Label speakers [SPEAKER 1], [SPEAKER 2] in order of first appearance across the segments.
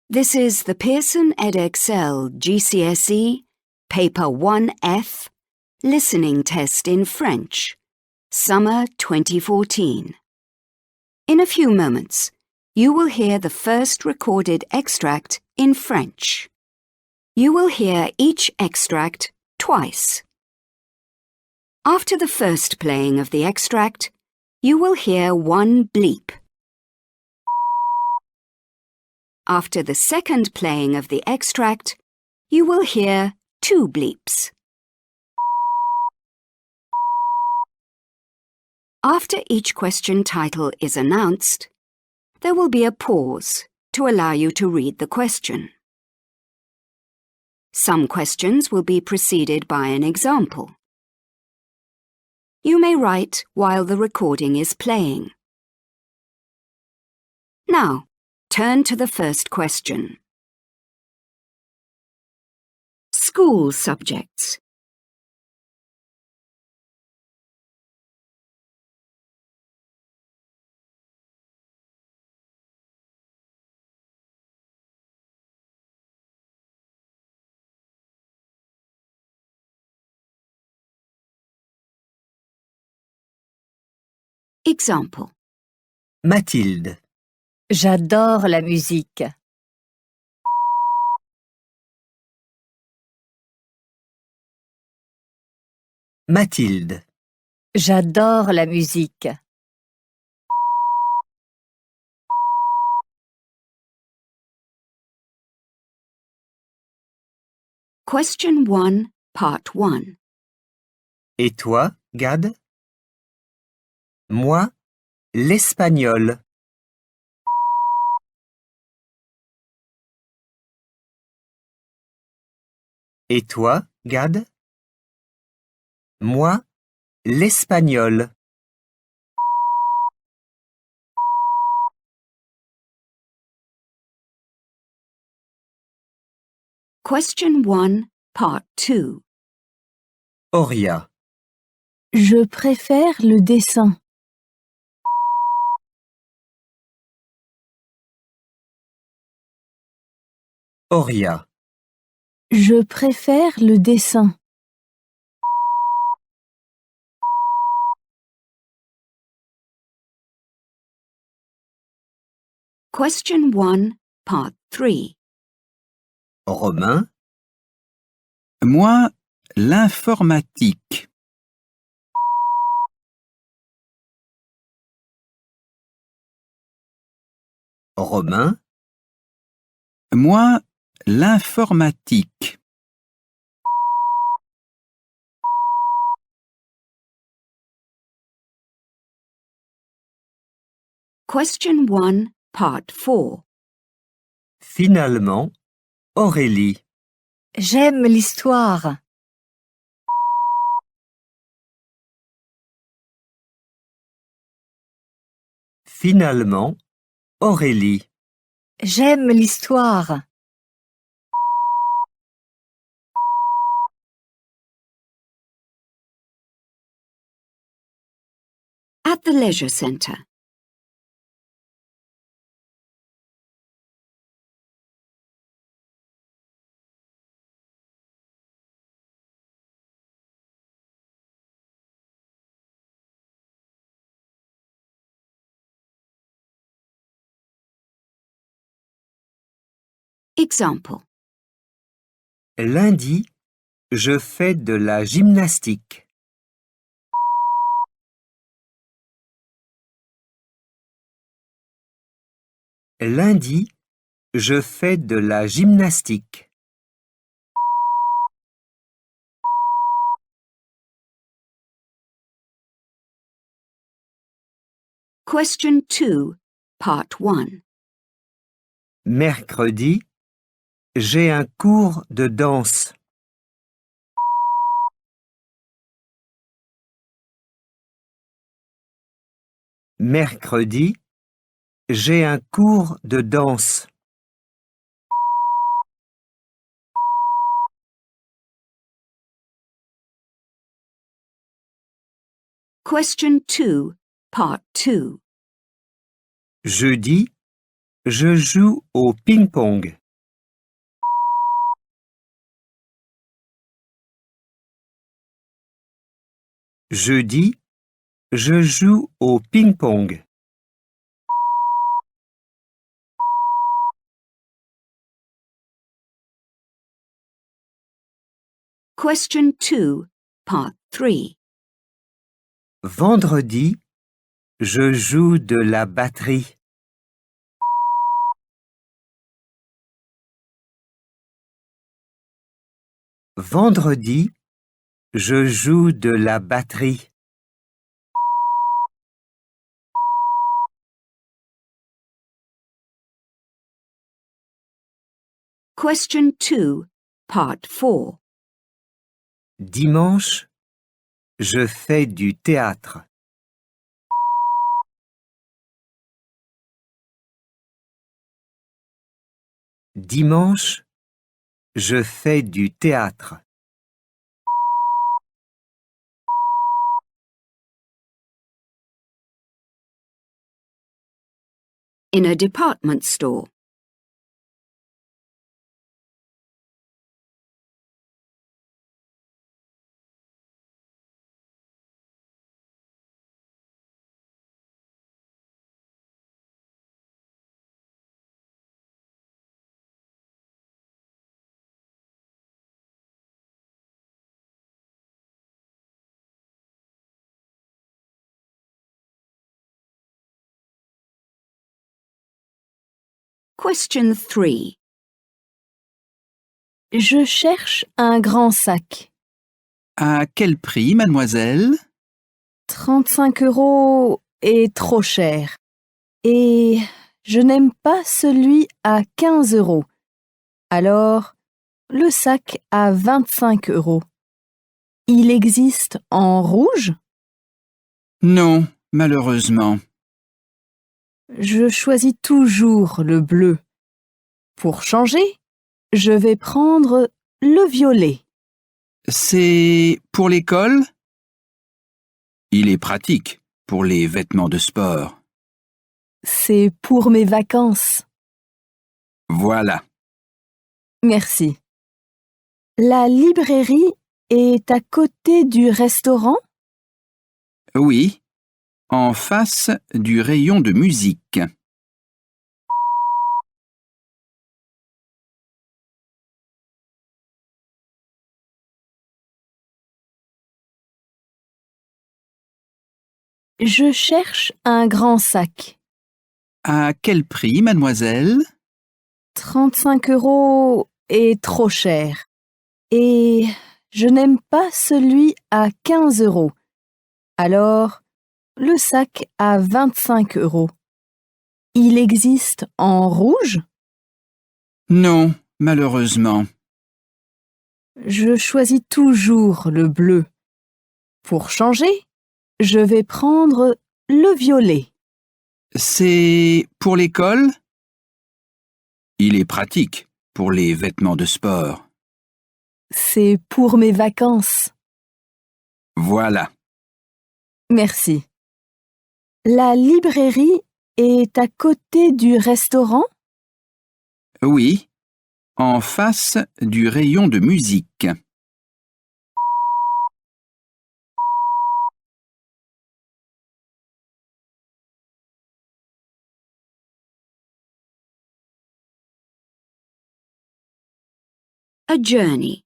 [SPEAKER 1] This is the Pearson Edexcel GCSE Paper 1F Listening Test in French, Summer 2014. In a few moments, you will hear the first recorded extract in French. You will hear each extract twice. After the first playing of the extract, you will hear one bleep. After the second playing of the extract, you will hear two bleeps. After each question title is announced, there will be a pause to allow you to read the question. Some questions will be preceded by an example. You may write while the recording is playing. Now, turn to the first question. School subjects. Example.
[SPEAKER 2] Mathilde.
[SPEAKER 3] J'adore la musique.
[SPEAKER 2] Mathilde.
[SPEAKER 3] J'adore la musique.
[SPEAKER 1] Question 1, Part 1.
[SPEAKER 2] Et toi, Gad? Moi, l'espagnol. Et toi, Gad? Moi, l'espagnol.
[SPEAKER 1] Question 1, Part 2.
[SPEAKER 2] Auria.
[SPEAKER 3] Je préfère le dessin.
[SPEAKER 2] Auria.
[SPEAKER 3] Je préfère le dessin.
[SPEAKER 1] Question 1, Part 3.
[SPEAKER 2] Romain.
[SPEAKER 4] Moi, l'informatique.
[SPEAKER 2] Romain.
[SPEAKER 4] Moi, l'informatique.
[SPEAKER 1] Question 1, Part 4.
[SPEAKER 2] Finalement, Aurélie.
[SPEAKER 3] J'aime l'histoire.
[SPEAKER 2] Finalement, Aurélie.
[SPEAKER 3] J'aime l'histoire.
[SPEAKER 1] At the Leisure Centre. Example.
[SPEAKER 2] Lundi, je fais de la gymnastique. Lundi, je fais de la gymnastique.
[SPEAKER 1] Question 2, Part 1.
[SPEAKER 2] Mercredi, j'ai un cours de danse. Mercredi, j'ai un cours de danse.
[SPEAKER 1] Question 2, Part 2.
[SPEAKER 2] Jeudi, Je joue au ping-pong. Jeudi, je joue au ping-pong.
[SPEAKER 1] Question 2, Part 3.
[SPEAKER 2] Vendredi, je joue de la batterie. Vendredi, je joue de la batterie.
[SPEAKER 1] Question 2, Part 4.
[SPEAKER 2] Dimanche, je fais du théâtre. Dimanche, je fais du théâtre.
[SPEAKER 1] In a department store. Question 3.
[SPEAKER 3] Je cherche un grand sac.
[SPEAKER 4] À quel prix, mademoiselle?
[SPEAKER 3] 35 € est trop cher. Et je n'aime pas celui à 15 €. Alors, le sac à 25 €. Il existe en rouge?
[SPEAKER 4] Non, malheureusement.
[SPEAKER 3] Je choisis toujours le bleu. Pour changer, je vais prendre le violet.
[SPEAKER 4] C'est pour l'école? Il est pratique pour les vêtements de sport.
[SPEAKER 3] C'est pour mes vacances.
[SPEAKER 4] Voilà.
[SPEAKER 3] Merci. La librairie est à côté du restaurant?
[SPEAKER 4] Oui, en face du rayon de musique.
[SPEAKER 3] Je cherche un grand sac.
[SPEAKER 4] À quel prix, mademoiselle?
[SPEAKER 3] 35 € est trop cher. Et je n'aime pas celui à 15 €. Alors, le sac à 25 €. Il existe en rouge?
[SPEAKER 4] Non, malheureusement.
[SPEAKER 3] Je choisis toujours le bleu. Pour changer, je vais prendre le violet.
[SPEAKER 4] C'est pour l'école? Il est pratique pour les vêtements de sport.
[SPEAKER 3] C'est pour mes vacances.
[SPEAKER 4] Voilà.
[SPEAKER 3] Merci. La librairie est à côté du restaurant?
[SPEAKER 4] Oui, en face du rayon de musique.
[SPEAKER 1] A journey.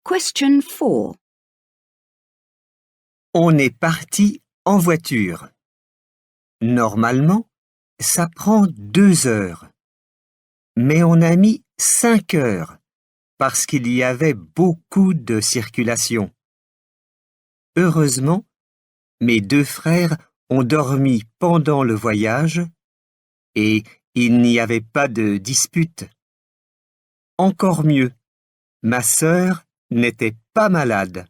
[SPEAKER 1] Question 4.
[SPEAKER 2] On est parti en voiture. Normalement, ça prend 2 heures. Mais on a mis 5 heures parce qu'il y avait beaucoup de circulation. Heureusement, mes 2 frères ont dormi pendant le voyage et il n'y avait pas de dispute. Encore mieux, ma sœur n'était pas malade.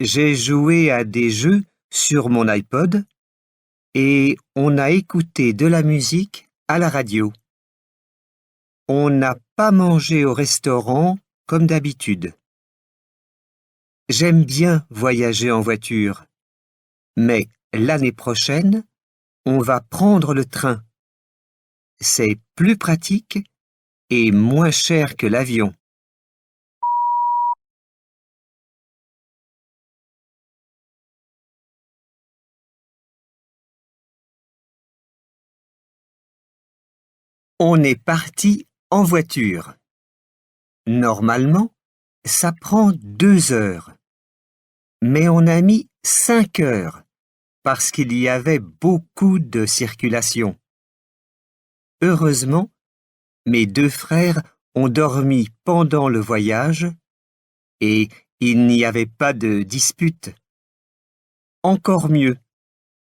[SPEAKER 2] J'ai joué à des jeux sur mon iPod et on a écouté de la musique à la radio. On n'a pas mangé au restaurant comme d'habitude. J'aime bien voyager en voiture, mais l'année prochaine, on va prendre le train. C'est plus pratique et moins cher que l'avion. On est parti en voiture. Normalement, ça prend 2 heures. Mais on a mis 5 heures parce qu'il y avait beaucoup de circulation. Heureusement, mes 2 frères ont dormi pendant le voyage et il n'y avait pas de dispute. Encore mieux,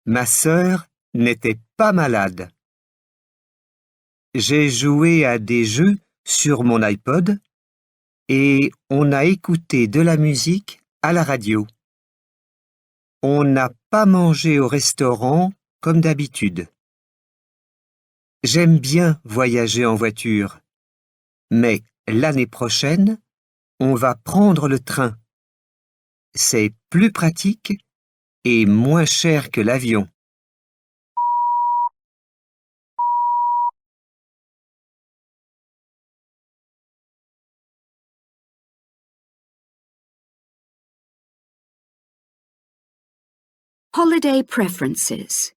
[SPEAKER 2] ma sœur n'était pas malade. J'ai joué à des jeux sur mon iPod et on a écouté de la musique à la radio. On n'a pas mangé au restaurant comme d'habitude. J'aime bien voyager en voiture, mais l'année prochaine, on va prendre le train. C'est plus pratique et moins cher que l'avion.
[SPEAKER 1] Holiday preferences.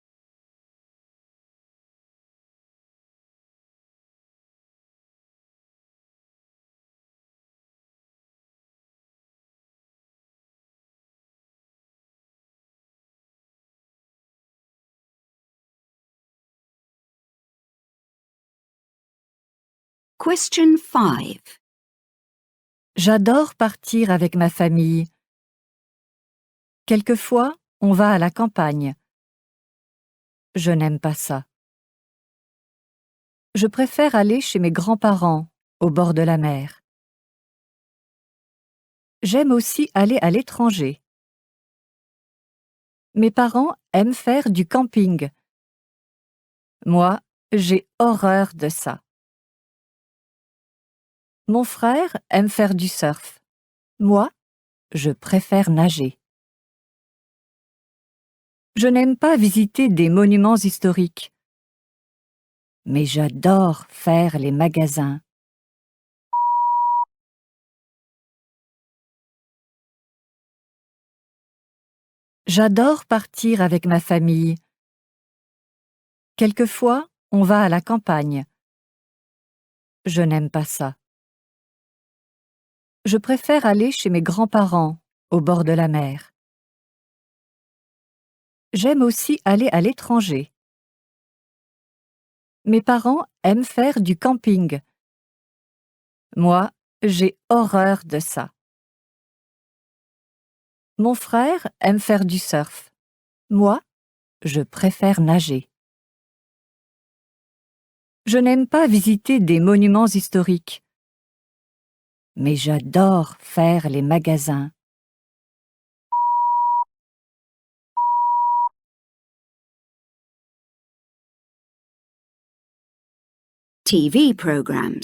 [SPEAKER 1] Question 5.
[SPEAKER 3] J'adore partir avec ma famille. Quelquefois, on va à la campagne. Je n'aime pas ça. Je préfère aller chez mes grands-parents, au bord de la mer. J'aime aussi aller à l'étranger. Mes parents aiment faire du camping. Moi, j'ai horreur de ça. Mon frère aime faire du surf. Moi, je préfère nager. Je n'aime pas visiter des monuments historiques. Mais j'adore faire les magasins. J'adore partir avec ma famille. Quelquefois, on va à la campagne. Je n'aime pas ça. Je préfère aller chez mes grands-parents, au bord de la mer. J'aime aussi aller à l'étranger. Mes parents aiment faire du camping. Moi, j'ai horreur de ça. Mon frère aime faire du surf. Moi, je préfère nager. Je n'aime pas visiter des monuments historiques. Mais j'adore faire les magasins.
[SPEAKER 1] TV programs.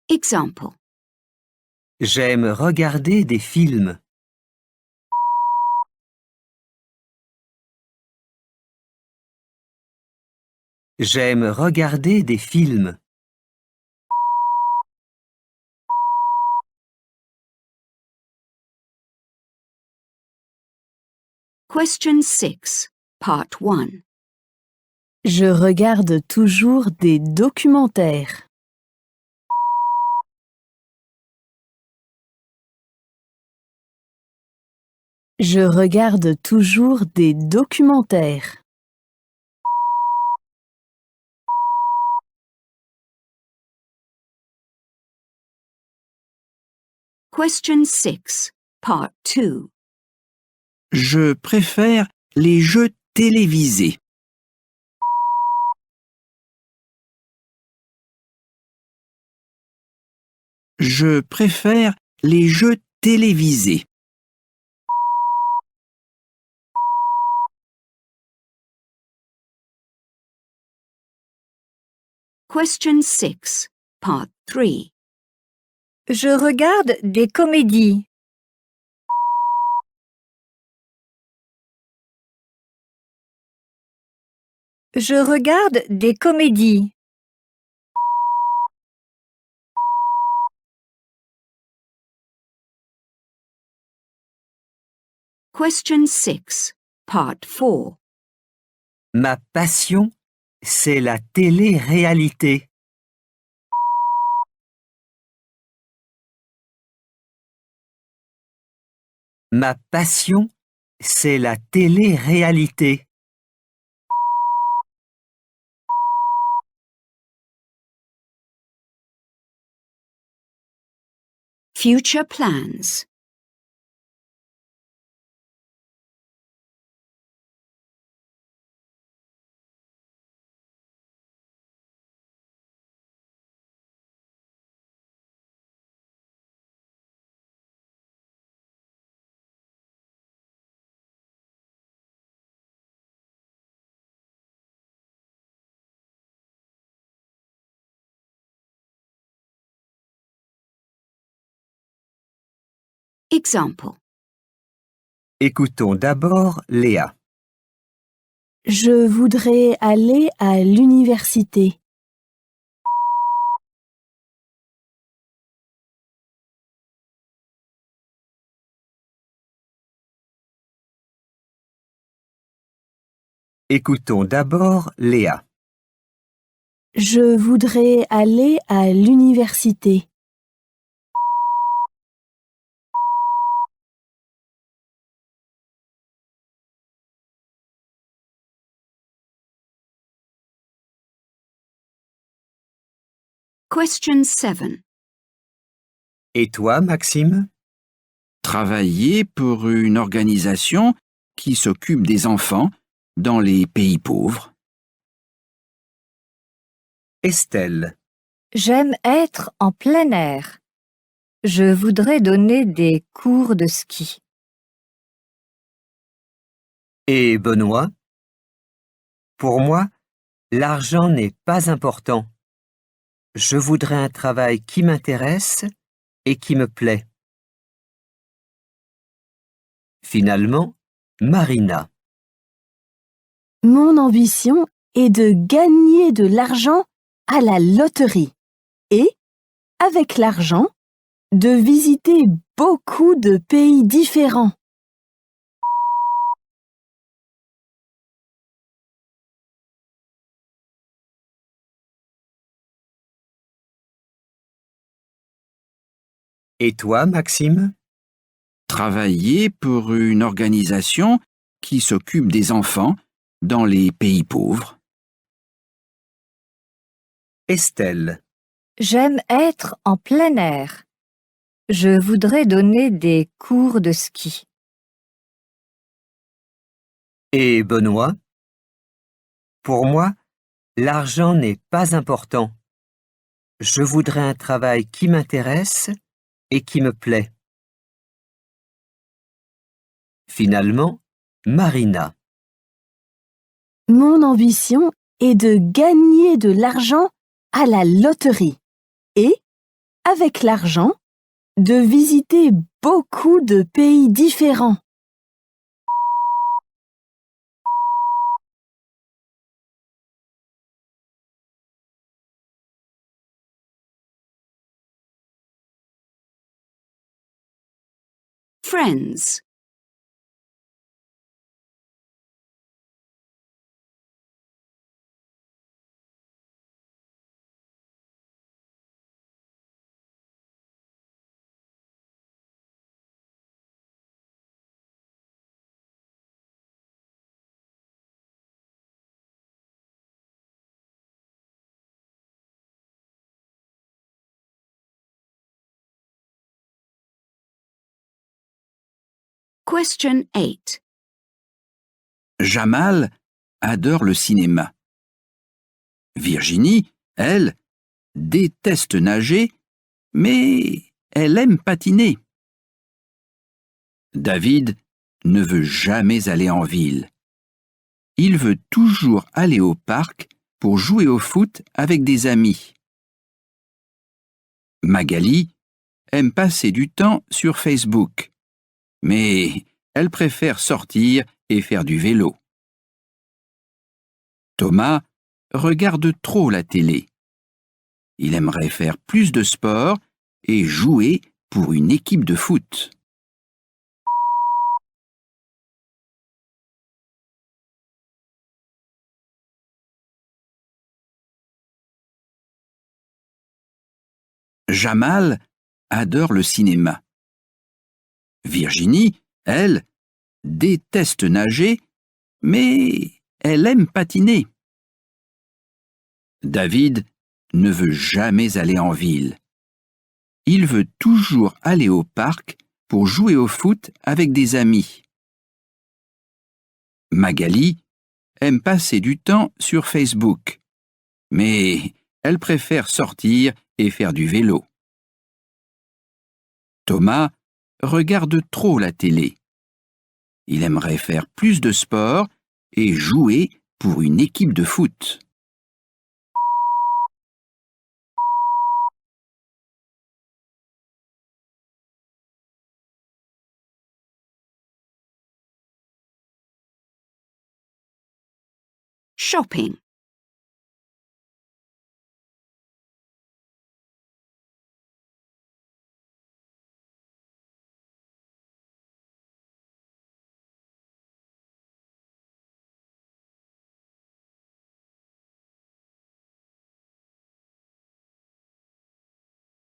[SPEAKER 1] Example.
[SPEAKER 2] J'aime regarder des films. J'aime regarder des films.
[SPEAKER 1] Question 6, Part 1.
[SPEAKER 3] Je regarde toujours des documentaires. Je regarde toujours des documentaires.
[SPEAKER 1] Question 6, Part 2.
[SPEAKER 4] Je préfère les jeux télévisés. Je préfère les jeux télévisés.
[SPEAKER 1] Question 6, Part 3.
[SPEAKER 5] Je regarde des comédies. Je regarde des comédies.
[SPEAKER 1] Question 6, Part 4.
[SPEAKER 2] Ma passion, c'est la télé-réalité. Ma passion, c'est la télé-réalité.
[SPEAKER 1] Future plans. Example.
[SPEAKER 2] Écoutons d'abord Léa.
[SPEAKER 3] Je voudrais aller à l'université.
[SPEAKER 2] Écoutons d'abord Léa.
[SPEAKER 3] Je voudrais aller à l'université.
[SPEAKER 1] Question 7.
[SPEAKER 2] Et toi, Maxime?
[SPEAKER 4] Travailler pour une organisation qui s'occupe des enfants dans les pays pauvres.
[SPEAKER 2] Estelle.
[SPEAKER 5] J'aime être en plein air. Je voudrais donner des cours de ski.
[SPEAKER 2] Et Benoît? Pour moi, l'argent n'est pas important. Je voudrais un travail qui m'intéresse et qui me plaît. Finalement, Marina.
[SPEAKER 3] Mon ambition est de gagner de l'argent à la loterie et, avec l'argent, de visiter beaucoup de pays différents.
[SPEAKER 2] Et toi, Maxime?
[SPEAKER 4] Travailler pour une organisation qui s'occupe des enfants dans les pays pauvres.
[SPEAKER 2] Estelle.
[SPEAKER 5] J'aime être en plein air. Je voudrais donner des cours de ski.
[SPEAKER 2] Et Benoît? Pour moi, l'argent n'est pas important. Je voudrais un travail qui m'intéresse et qui me plaît. Finalement, Marina.
[SPEAKER 3] Mon ambition est de gagner de l'argent à la loterie et, avec l'argent, de visiter beaucoup de pays différents.
[SPEAKER 1] Friends. Question 8.
[SPEAKER 4] Jamal adore le cinéma. Virginie, elle, déteste nager, mais elle aime patiner. David ne veut jamais aller en ville. Il veut toujours aller au parc pour jouer au foot avec des amis. Magali aime passer du temps sur Facebook, mais elle préfère sortir et faire du vélo. Thomas regarde trop la télé. Il aimerait faire plus de sport et jouer pour une équipe de foot. Jamal adore le cinéma. Virginie, elle, déteste nager, mais elle aime patiner. David ne veut jamais aller en ville. Il veut toujours aller au parc pour jouer au foot avec des amis. Magali aime passer du temps sur Facebook, mais elle préfère sortir et faire du vélo. Thomas regarde trop la télé. Il aimerait faire plus de sport et jouer pour une équipe de foot.
[SPEAKER 1] Shopping.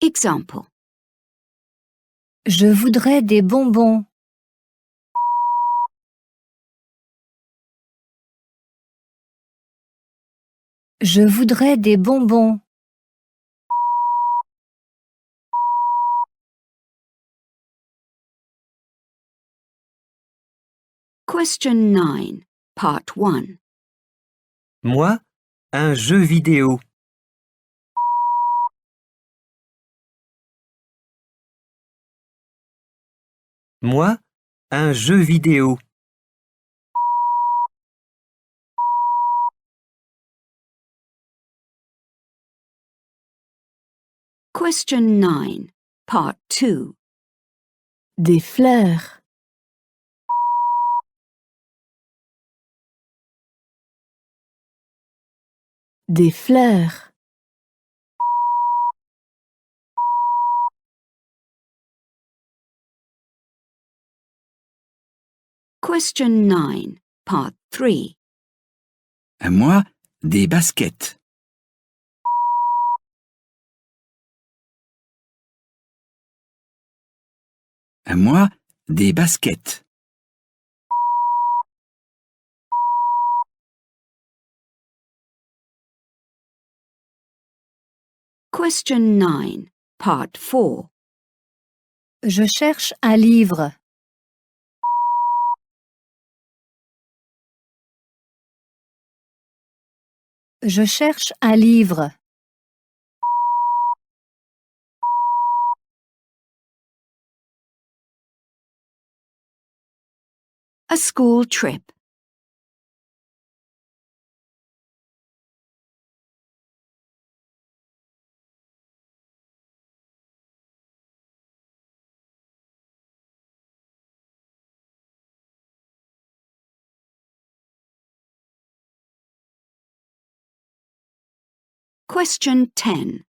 [SPEAKER 1] Example.
[SPEAKER 5] Je voudrais des bonbons. Je voudrais des bonbons.
[SPEAKER 1] Question 9, Part 1.
[SPEAKER 2] Moi, un jeu vidéo. Moi, un jeu vidéo.
[SPEAKER 1] Question 9, Part 2.
[SPEAKER 3] Des fleurs. Des fleurs.
[SPEAKER 1] Question 9, Part 3.
[SPEAKER 4] Moi, des baskets. Moi, des baskets.
[SPEAKER 1] Question 9, Part 4.
[SPEAKER 5] Je cherche un livre. Je cherche un livre.
[SPEAKER 1] A school trip. Question 10.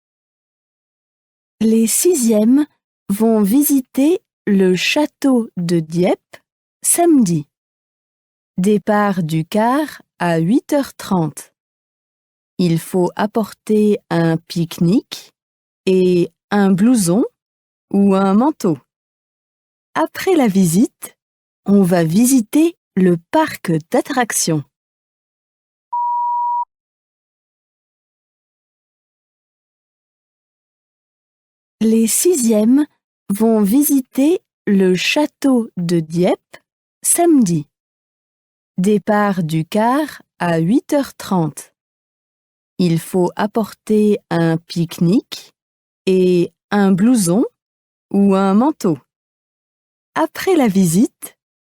[SPEAKER 3] Les sixièmes vont visiter le château de Dieppe samedi. Départ du car à 8h30. Il faut apporter un pique-nique et un blouson ou un manteau. Après la visite, on va visiter le parc d'attractions. Les sixièmes vont visiter le château de Dieppe samedi. Départ du car à 8h30. Il faut apporter un pique-nique et un blouson ou un manteau. Après la visite,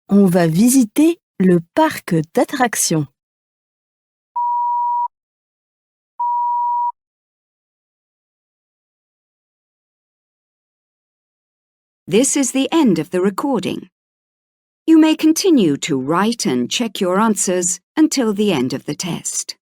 [SPEAKER 3] on va visiter le parc d'attractions.
[SPEAKER 1] This is the end of the recording. You may continue to write and check your answers until the end of the test.